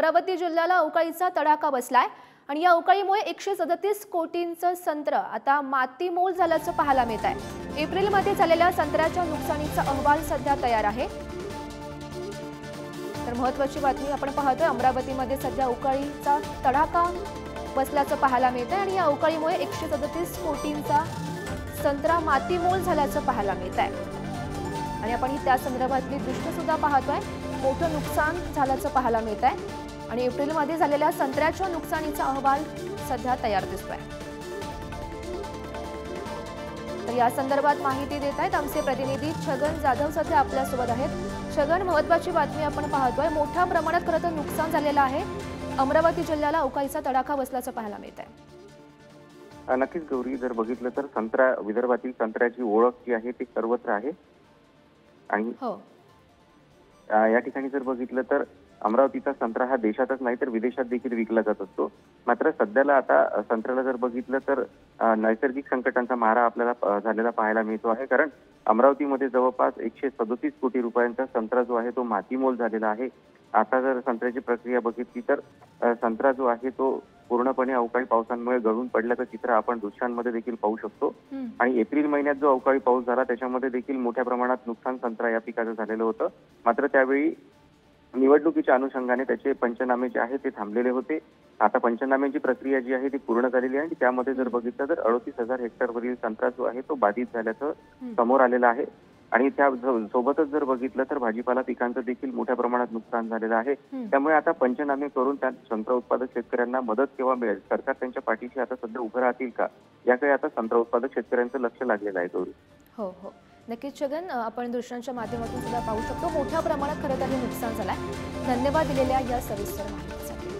अमरावती जिल्ह्याला अवकाळीचा तडाखा बसलाय आणि या अवकाळीमुळे 137 कोटींचं संत्र आता मातीमोल झाल्याचं पाहायला मिळत आहे। एप्रिलमध्ये झालेल्या संत्र्याच्या नुकसानीचा अहवाल सध्या तयार आहे। तर महत्त्वाची बातमी आपण पाहतोय, अमरावतीमध्ये सध्या अवकाळीचा तडाखा बसल्याचं पाहायला मिळत आहे आणि या अवकाळीमुळे 137 कोटींचा संत्रा मातीमोल झाल्याचं पाहायला मिळत आहे। आणि आपण त्या संदर्भातली दृश्य सुद्धा पाहतोय, मोठं नुकसान झाल्याचं पाहायला मिळत आहे आणि एप्रिलमध्ये झालेल्या संत्र्याच्या नुकसानीचा अहवाल सध्या तयार दिसतोय। तर या संदर्भात माहिती देत आहेत आमचे प्रतिनिधी छगन जाधव सध्या आपल्या सोबत आहेत। छगन, महत्त्वाची बातमी आपण पाहतोय, मोठ्या प्रमाणात खरं तर नुकसान झालेलं आहे। अमरावती जिल्ह्याला अवकाळीचा तडाखा बसल्याचं पाहायला मिळत आहे। नक्कीच गौरी, जर बघितलं तर विदर्भातील संत्र्याची ओळख जी आहे ती सर्वत्र आहे आणि या ठिकाणी जर बघितलं तर अमरावतीचा संत्रा हा देशातच नाही तर विदेशात देखील विकला जात असतो। मात्र सध्याला आता संत्र्याला जर बघितलं तर नैसर्गिक संकटांचा मारा आपल्याला झालेला पाहायला मिळतो आहे। कारण अमरावतीमध्ये जवळपास 137 कोटी रुपयांचा संत्रा जो आहे तो मातीमोल झालेला आहे। आता जर संत्र्याची प्रक्रिया बघितली तर संत्रा जो आहे तो पूर्णपणे अवकाळी पावसामुळे गळून पडल्याचं चित्र आपण दृश्यांमध्ये देखील पाहू शकतो। आणि एप्रिल महिन्यात जो अवकाळी पाऊस झाला त्याच्यामध्ये देखील मोठ्या प्रमाणात नुकसान संत्रा या पिकाचं झालेलं होतं। मात्र त्यावेळी निवडणुकीच्या अनुषंगाने त्याचे पंचनामे जे आहे ते थांबलेले होते। आता पंचनाम्याची प्रक्रिया जी आहे ती पूर्ण झालेली आहे आणि त्यामध्ये जर बघितलं तर 38,000 हेक्टरवरील संत्रा जो आहे तो बाधित झाल्याचं समोर आलेलं आहे। आणि त्या सोबतच जर बघितलं तर भाजीपाला पिकांचं देखील मोठ्या प्रमाणात नुकसान झालेलं आहे। त्यामुळे आता पंचनामे करून त्या संत्रा उत्पादक शेतकऱ्यांना मदत केव्हा मिळेल, सरकार त्यांच्या पाठीशी आता सध्या उभं राहतील का, याकडे आता संत्रा उत्पादक शेतकऱ्यांचं लक्ष लागलेलं आहे गौरी। हो हो, नक्कीच छगन, आपण दृश्यांच्या माध्यमातून सुद्धा पाहू शकतो मोठ्या प्रमाणात खरं तर नुकसान झालंय। धन्यवाद दिलेल्या या सविस्तर माहितीसाठी।